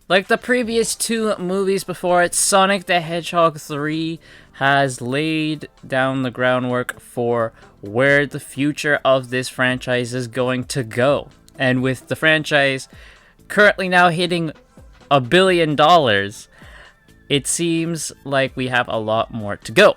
Like the previous two movies before it, Sonic the Hedgehog 3 has laid down the groundwork for where the future of this franchise is going to go. And with the franchise currently now hitting $1 billion, it seems like we have a lot more to go.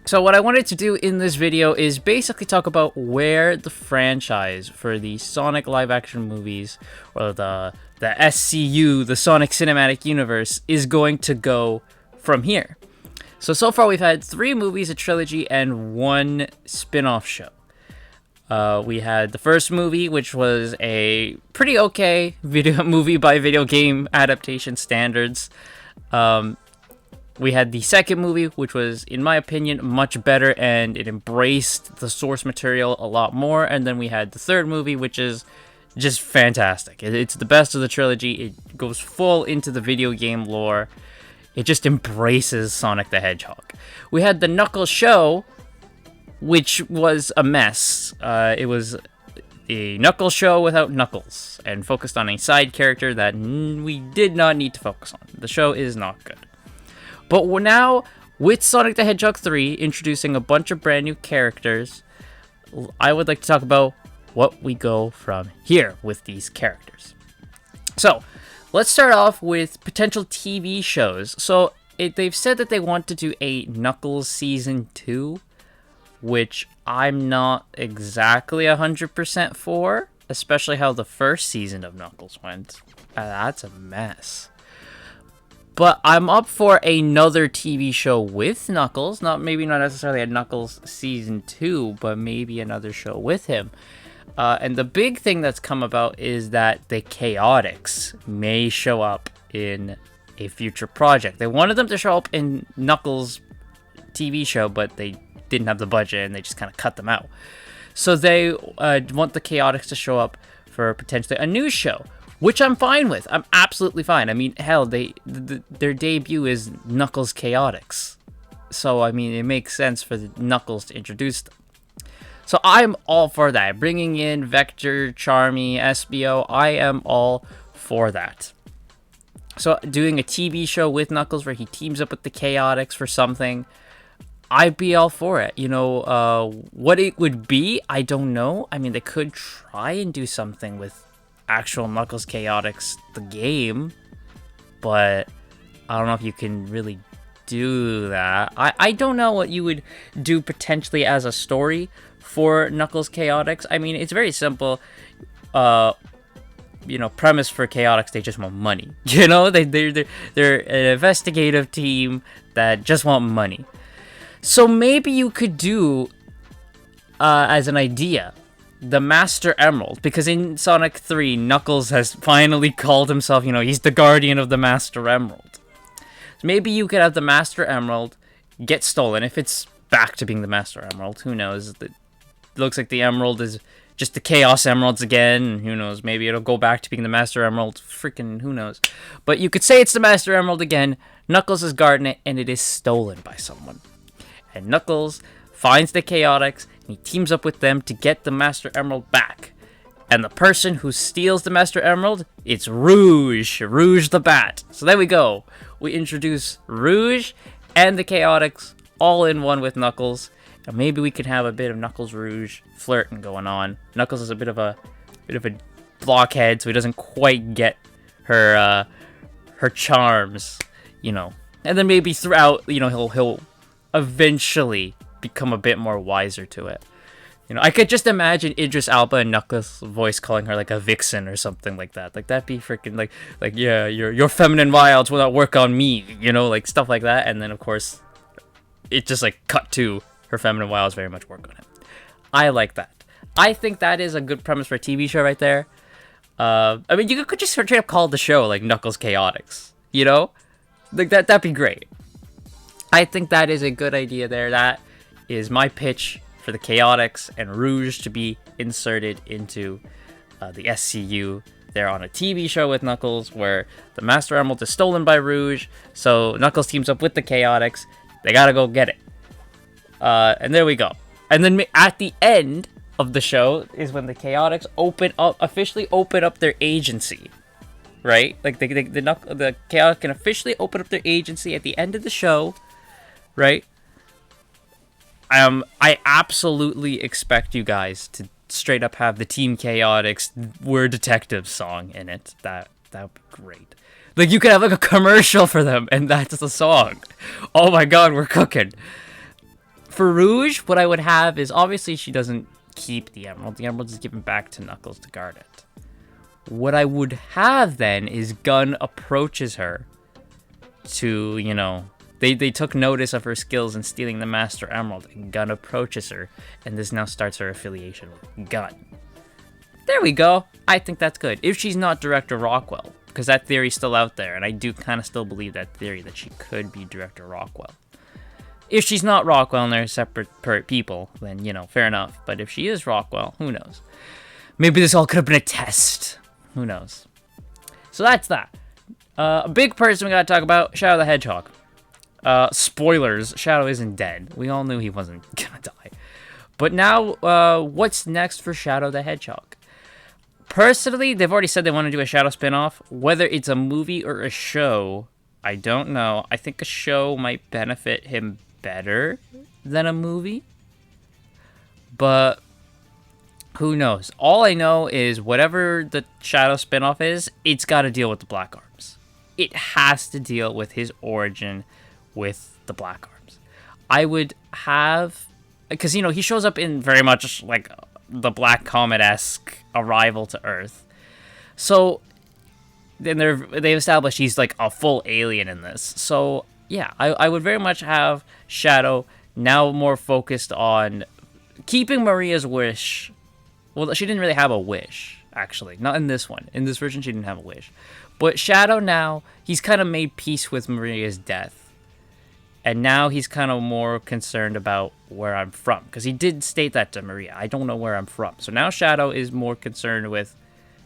So what I wanted to do in this video is basically talk about where the franchise for the Sonic live action movies, or the SCU, the Sonic Cinematic Universe, is going to go from here. So far we've had 3 movies, a trilogy, and 1 spin-off show. We had the first movie, which was a pretty okay video movie by video game adaptation standards. We had the second movie, which was, in my opinion, much better, and it embraced the source material a lot more. And then we had the third movie, which is just fantastic. It's the best of the trilogy. It goes full into the video game lore. It just embraces Sonic the Hedgehog. We had the Knuckles show, which was a mess. It was a Knuckles show without Knuckles, and focused on a side character that we did not need to focus on. The show is not good. But we're now, with Sonic the Hedgehog 3, introducing a bunch of brand new characters, I would like to talk about what we go from here with these characters. So, let's start off with potential TV shows. So, they've said that they want to do a Knuckles Season 2, which I'm not exactly 100% for, especially how the first season of Knuckles went. That's a mess. But I'm up for another TV show with Knuckles. Maybe not necessarily a Knuckles Season 2, but maybe another show with him. And the big thing that's come about is that the Chaotix may show up in a future project. They wanted them to show up in Knuckles' TV show, but they didn't have the budget and they just kind of cut them out. So they want the Chaotix to show up for potentially a new show, which I'm fine with. I'm absolutely fine. I mean, hell, their debut is Knuckles Chaotix. So, I mean, it makes sense for the Knuckles to introduce them. So, I'm all for that. Bringing in Vector, Charmy, SBO, I am all for that. So, doing a TV show with Knuckles where he teams up with the Chaotix for something, I'd be all for it. You know, what it would be, I don't know. I mean, they could try and do something with actual Knuckles Chaotix, the game, but I don't know if you can really do that. I don't know what you would do potentially as a story for Knuckles Chaotix. I mean, it's very simple. Premise for Chaotix, they just want money. You know, they're an investigative team that just want money. So maybe you could do, as an idea, the Master Emerald, because in Sonic 3, Knuckles has finally called himself, he's the guardian of the Master Emerald. So maybe you could have the Master Emerald get stolen, if it's back to being the Master Emerald, who knows. It looks like the Emerald is just the Chaos Emeralds again, who knows, maybe it'll go back to being the Master Emerald, freaking who knows. But you could say it's the Master Emerald again, Knuckles is guarding it, and it is stolen by someone. And Knuckles finds the Chaotix, and he teams up with them to get the Master Emerald back. And the person who steals the Master Emerald, it's Rouge the Bat. So there we go. We introduce Rouge and the Chaotix all in one with Knuckles. And maybe we can have a bit of Knuckles Rouge flirting going on. Knuckles is a bit of a blockhead, so he doesn't quite get her charms, And then maybe throughout, he'll eventually become a bit more wiser to it. I could just imagine Idris Elba and Knuckles' voice calling her like a vixen or something like that. Like that'd be freaking like yeah, your feminine wilds will not work on me, like stuff like that. And then of course, it just like cut to her feminine wilds very much work on him. I like that. I think that is a good premise for a TV show right there. I mean, you could just straight up call the show like Knuckles Chaotix, like that'd be great. I think that is a good idea there. That is my pitch for the Chaotix and Rouge to be inserted into the SCU. They're on a TV show with Knuckles where the Master Emerald is stolen by Rouge, so Knuckles teams up with the Chaotix. They gotta go get it. And there we go. And then at the end of the show is when the Chaotix officially open up their agency. right? Like the Chaotic can officially open up their agency at the end of the show, right? I absolutely expect you guys to straight up have the Team Chaotix "We're Detectives" song in it. That would be great. Like you could have like a commercial for them, and that's the song. Oh my God, we're cooking. For Rouge, what I would have is obviously she doesn't keep the emerald. The emerald is given back to Knuckles to guard it. What I would have then is Gun approaches her to, you know, they took notice of her skills in stealing the Master Emerald, and Gun approaches her, and this now starts her affiliation with Gun. There we go. I think that's good. If she's not Director Rockwell, because that theory's still out there, and I do kind of still believe that theory that she could be Director Rockwell. If she's not Rockwell and they're separate people, then, you know, fair enough. But if she is Rockwell, who knows? Maybe this all could have been a test. Who knows? So that's that. A big person we gotta talk about, Shadow the Hedgehog. Spoilers, Shadow isn't dead. We all knew he wasn't gonna die. But now, what's next for Shadow the Hedgehog? Personally, they've already said they want to do a Shadow spin-off. Whether it's a movie or a show, I don't know. I think a show might benefit him better than a movie. But who knows? All I know is whatever the Shadow spin-off is, it's got to deal with the Black Arms. It has to deal with his origin with the Black Arms. I would have... Because, you know, he shows up in very much like the Black Comet-esque arrival to Earth. So then they've established he's like a full alien in this. So yeah, I would very much have Shadow now more focused on keeping Maria's wish. Well, she didn't really have a wish, actually. Not in this one. In this version, she didn't have a wish. But Shadow now, he's kind of made peace with Maria's death. And now he's kind of more concerned about where I'm from. Because he did state that to Maria. I don't know where I'm from. So now Shadow is more concerned with,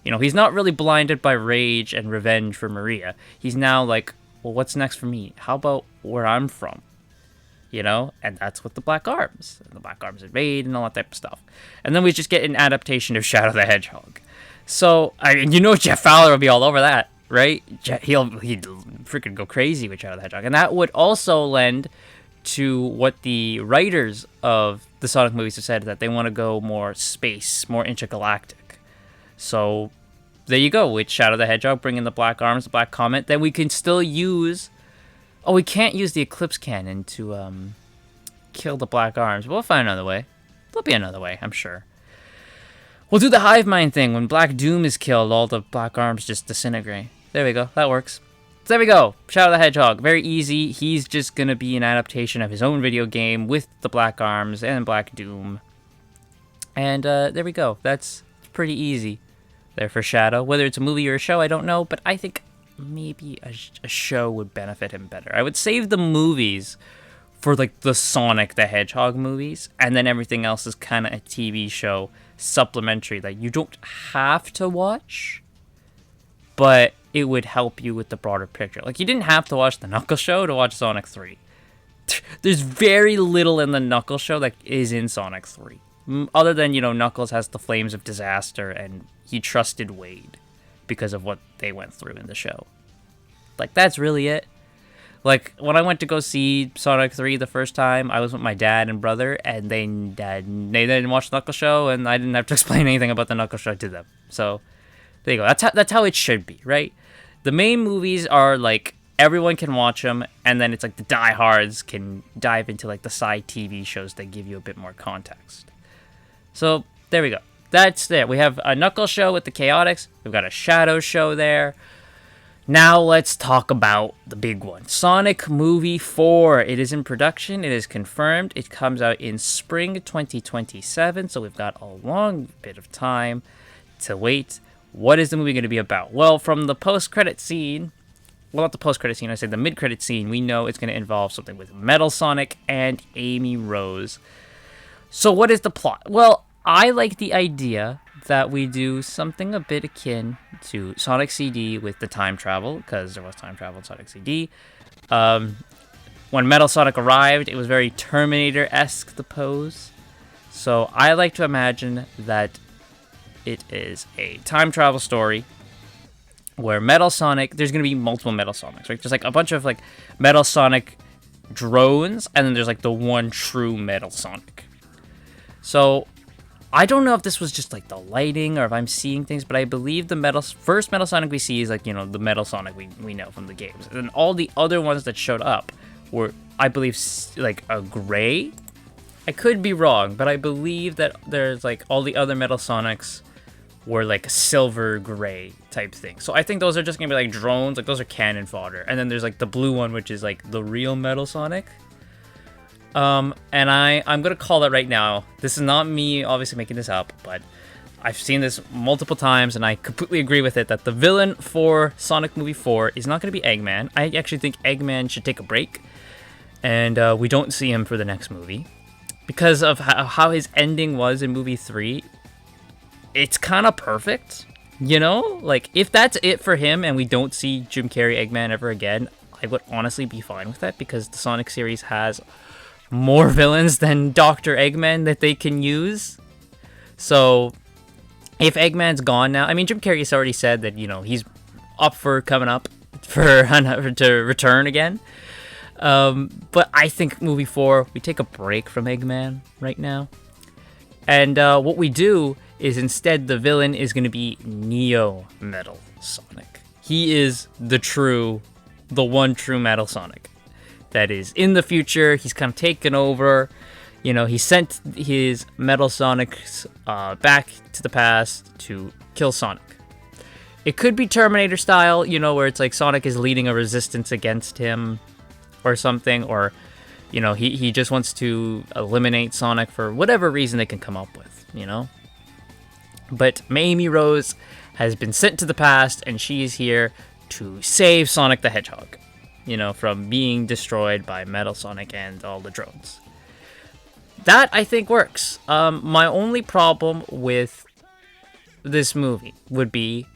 you know, he's not really blinded by rage and revenge for Maria. He's now like, well, what's next for me? How about where I'm from? You know? And that's with the Black Arms. And the Black Arms invade and all that type of stuff. And then we just get an adaptation of Shadow the Hedgehog. So, I mean, you know Jeff Fowler will be all over that. Right? He'd freaking go crazy with Shadow the Hedgehog. And that would also lend to what the writers of the Sonic movies have said, that they want to go more space, more intergalactic. So there you go. With Shadow the Hedgehog, bring in the Black Arms, the Black Comet. Then we can still use... Oh, we can't use the Eclipse Cannon to kill the Black Arms. We'll find another way. There'll be another way, I'm sure. We'll do the Hive Mind thing. When Black Doom is killed, all the Black Arms just disintegrate. There we go. That works. So there we go. Shadow the Hedgehog. Very easy. He's just going to be an adaptation of his own video game with the Black Arms and Black Doom. And there we go. That's pretty easy there for Shadow. Whether it's a movie or a show, I don't know. But I think maybe a show would benefit him better. I would save the movies for like the Sonic the Hedgehog movies. And then everything else is kind of a TV show supplementary that you don't have to watch. But it would help you with the broader picture. Like, you didn't have to watch the Knuckles show to watch Sonic 3. There's very little in the Knuckles show that is in Sonic 3. Other than, you know, Knuckles has the Flames of Disaster and he trusted Wade because of what they went through in the show. Like, that's really it. Like, when I went to go see Sonic 3 the first time, I was with my dad and brother, and they didn't watch the Knuckles show, and I didn't have to explain anything about the Knuckles show to them. So, there you go. That's how it should be, right? The main movies are, like, everyone can watch them, and then it's like the diehards can dive into, like, the side TV shows that give you a bit more context. So, there we go. That's there. We have a Knuckles show with the Chaotix. We've got a Shadow show there. Now let's talk about the big one. Sonic Movie 4. It is in production. It is confirmed. It comes out in spring 2027, so we've got a long bit of time to wait. What is the movie going to be about? Well, from the post-credit scene, well, not the post-credit scene, I said the mid-credit scene, we know it's going to involve something with Metal Sonic and Amy Rose. So what is the plot? Well, I like the idea that we do something a bit akin to Sonic CD with the time travel, because there was time travel in Sonic CD. When Metal Sonic arrived, it was very Terminator-esque, the pose. So I like to imagine that it is a time travel story where Metal Sonic, there's gonna be multiple Metal Sonics, right? There's like a bunch of like Metal Sonic drones, and then there's like the one true Metal Sonic. So I don't know if this was just like the lighting or if I'm seeing things, but I believe the first Metal Sonic we see is like, you know, the Metal Sonic we know from the games. And all the other ones that showed up were, I believe, like a gray. I could be wrong, but I believe that there's like all the other Metal Sonics were like silver gray type thing. So I think those are just gonna be like drones, like those are cannon fodder. And then there's like the blue one, which is like the real Metal Sonic. And I'm gonna call it right now. This is not me obviously making this up, but I've seen this multiple times and I completely agree with it, that the villain for Sonic Movie 4 is not gonna be Eggman. I actually think Eggman should take a break, and we don't see him for the next movie. Because of how his ending was in movie 3, it's kind of perfect, you know? Like, if that's it for him and we don't see Jim Carrey Eggman ever again, I would honestly be fine with that, because the Sonic series has more villains than Dr. Eggman that they can use. So, if Eggman's gone now, I mean, Jim Carrey has already said that, you know, he's up for coming up to return again. But I think movie 4, we take a break from Eggman right now. And what we do is instead the villain is going to be Neo Metal Sonic. He is the one true Metal Sonic. That is in the future. He's kind of taken over. You know, he sent his Metal Sonics back to the past to kill Sonic. It could be Terminator style, you know, where it's like Sonic is leading a resistance against him or something, or, you know, he just wants to eliminate Sonic for whatever reason they can come up with, you know? But Amy Rose has been sent to the past, and she is here to save Sonic the Hedgehog, you know, from being destroyed by Metal Sonic and all the drones. That, I think, works. My only problem with this movie would be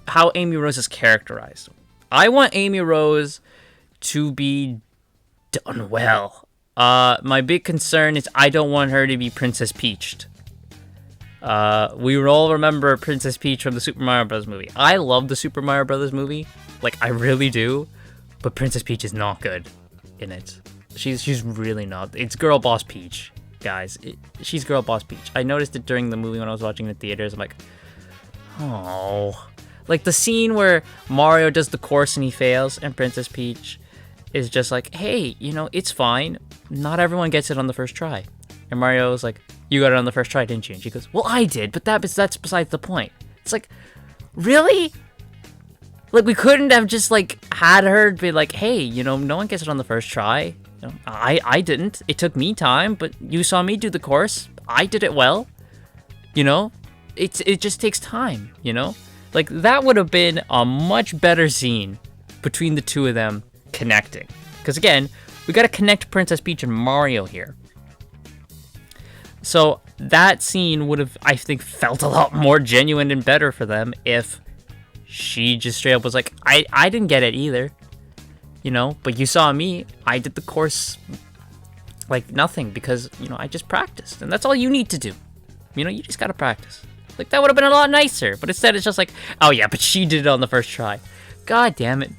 how Amy Rose is characterized. I want Amy Rose to be done well. My big concern is I don't want her to be Princess Peached. We all remember Princess Peach from the Super Mario Bros. Movie. I love the Super Mario Bros. Movie. Like, I really do. But Princess Peach is not good in it. She's really not. It's Girl Boss Peach, guys. She's Girl Boss Peach. I noticed it during the movie when I was watching it in the theaters. I'm like, oh. Like, the scene where Mario does the course and he fails, and Princess Peach is just like, hey, you know, it's fine. Not everyone gets it on the first try. And Mario is like, you got it on the first try, didn't you? And she goes, well, I did, but that's besides the point. It's like, really? Like, we couldn't have just, like, had her be like, hey, you know, no one gets it on the first try. You know, I didn't. It took me time, but you saw me do the course. I did it well. You know? It just takes time, you know? Like, that would have been a much better scene between the two of them connecting. Because, again, we got to connect Princess Peach and Mario here. So, that scene would have, I think, felt a lot more genuine and better for them if she just straight up was like, I didn't get it either. You know, but you saw me. I did the course like nothing because, you know, I just practiced. And that's all you need to do. You know, you just got to practice. Like, that would have been a lot nicer. But instead, it's just like, oh, yeah, but she did it on the first try. God damn it.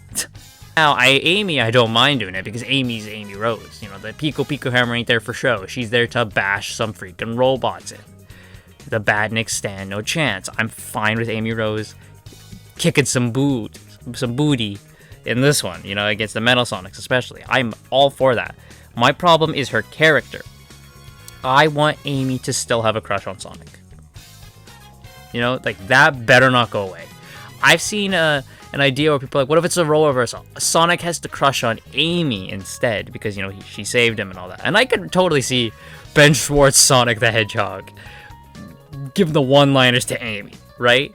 Now, Amy, I don't mind doing it because Amy's Amy Rose. You know, the Pico Hammer ain't there for show. She's there to bash some freaking robots in. The Badniks stand no chance. I'm fine with Amy Rose kicking some booty in this one, you know, against the Metal Sonics especially. I'm all for that. My problem is her character. I want Amy to still have a crush on Sonic. You know, like, that better not go away. I've seen an idea where people are like, what if it's a role reversal? Sonic has to crush on Amy instead because, you know, she saved him and all that. And I could totally see Ben Schwartz Sonic the Hedgehog give the one-liners to Amy, right?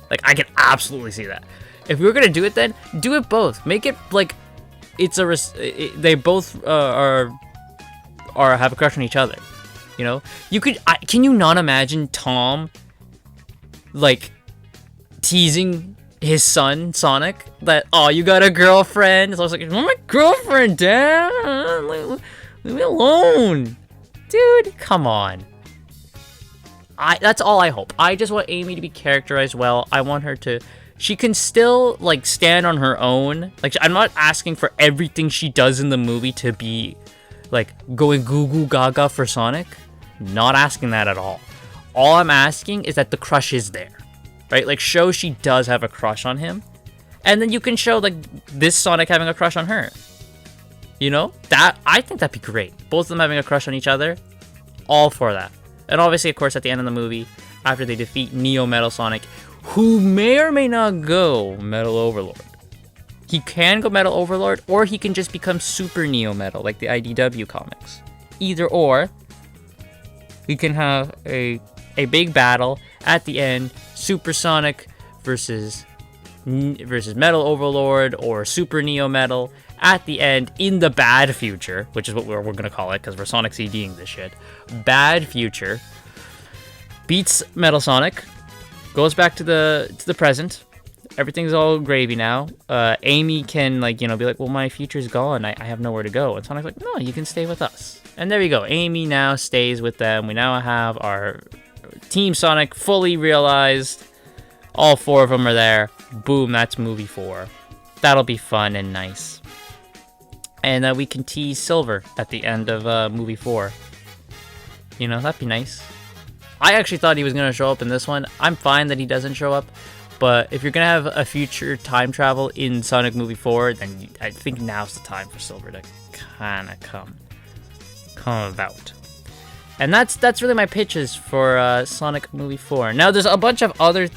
Like, I can absolutely see that. If we were gonna do it, then do it both. Make it like it's they both are have a crush on each other. You know, you could. Can you not imagine Tom like teasing his son Sonic that, oh, you got a girlfriend? So I was like, oh, my girlfriend, Dad, leave me alone, dude. Come on. That's all I hope. I just want Amy to be characterized well. I want her to she can still like stand on her own. Like, I'm not asking for everything she does in the movie to be like going goo goo gaga for Sonic. Not asking that at all. All I'm asking is that the crush is there, right? Like, show she does have a crush on him, and then you can show like this Sonic having a crush on her. You know, that I think that'd be great. Both of them having a crush on each other. All for that. And obviously, of course, at the end of the movie, after they defeat Neo Metal Sonic, who may or may not go Metal Overlord. He can go Metal Overlord, or he can just become Super Neo Metal, like the IDW comics. Either or, we can have a big battle at the end, Super Sonic versus Metal Overlord, or Super Neo Metal at the end in the bad future, which is what we're gonna call it, because we're Sonic CDing this shit. Bad future beats Metal Sonic, goes back to the present. Everything's all gravy now. Amy can, like, you know, be like, well, my future's gone. I have nowhere to go. And Sonic's like, no, you can stay with us. And there you go. Amy now stays with them. We now have our Team Sonic fully realized. All 4 of them are there. Boom, that's movie 4. That'll be fun and nice. And we can tease Silver at the end of movie 4. You know, that'd be nice. I actually thought he was going to show up in this one. I'm fine that he doesn't show up. But if you're going to have a future time travel in Sonic Movie 4, then I think now's the time for Silver to kind of come about. And that's really my pitches for Sonic Movie 4. Now, there's a bunch of other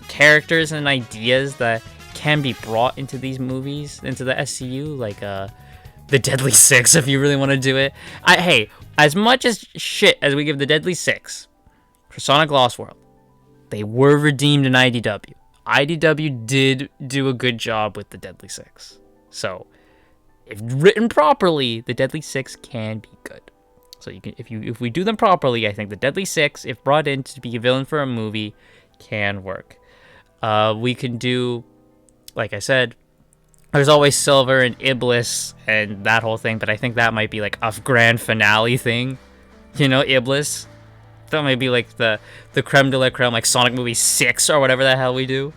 characters and ideas that can be brought into these movies, into the SCU, like the Deadly Six, if you really want to do it. Hey, as much as shit as we give the Deadly Six for Sonic Lost World, they were redeemed in IDW. IDW did do a good job with the Deadly Six. So, if written properly, the Deadly Six can be good. So you can, if we do them properly, I think the Deadly Six, if brought in to be a villain for a movie, can work. We can do, like I said, there's always Silver and Iblis and that whole thing, but I think that might be like a grand finale thing. You know, Iblis. That might be like the creme de la creme, like Sonic Movie 6 or whatever the hell we do.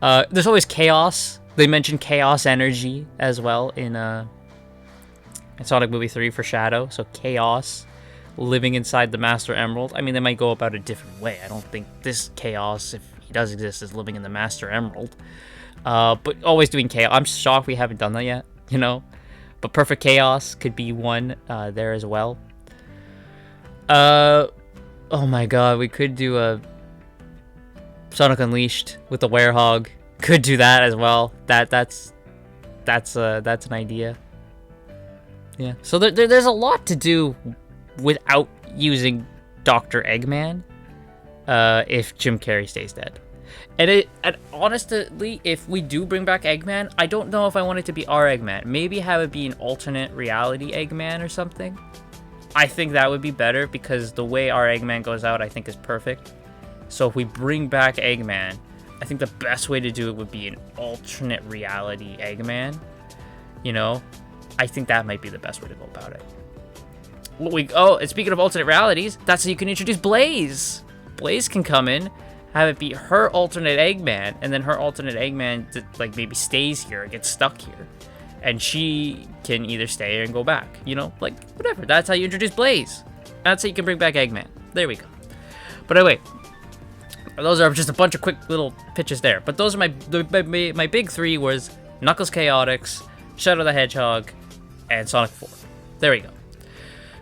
There's always Chaos. They mentioned Chaos Energy as well in Sonic Movie 3 for Shadow. So Chaos living inside the Master Emerald. I mean, they might go about it a different way. I don't think this Chaos, if he does exist, is living in the Master Emerald. But always doing Chaos. I'm shocked we haven't done that yet, you know. But Perfect Chaos could be one there as well. Oh my god, we could do a Sonic Unleashed with the Werehog. Could do that as well. That's an idea. Yeah. So there's a lot to do without using Dr. Eggman. If Jim Carrey stays dead. And honestly, if we do bring back Eggman, I don't know if I want it to be our Eggman. Maybe have it be an alternate reality Eggman or something. I think that would be better, because the way our Eggman goes out, I think, is perfect. So if we bring back Eggman, I think the best way to do it would be an alternate reality Eggman. You know, I think that might be the best way to go about it. And speaking of alternate realities, that's how you can introduce Blaze. Blaze can come in, have it be her alternate Eggman, and then her alternate Eggman like maybe stays here or gets stuck here. And she can either stay and go back, you know, like, whatever. That's how you introduce Blaze. That's how you can bring back Eggman. There we go. But anyway, those are just a bunch of quick little pitches there. But those are my big 3 was Knuckles Chaotix, Shadow the Hedgehog, and Sonic 4. There we go.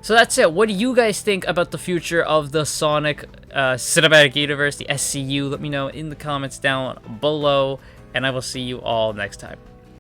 So that's it. What do you guys think about the future of the Sonic Cinematic Universe, the SCU? Let me know in the comments down below, and I will see you all next time.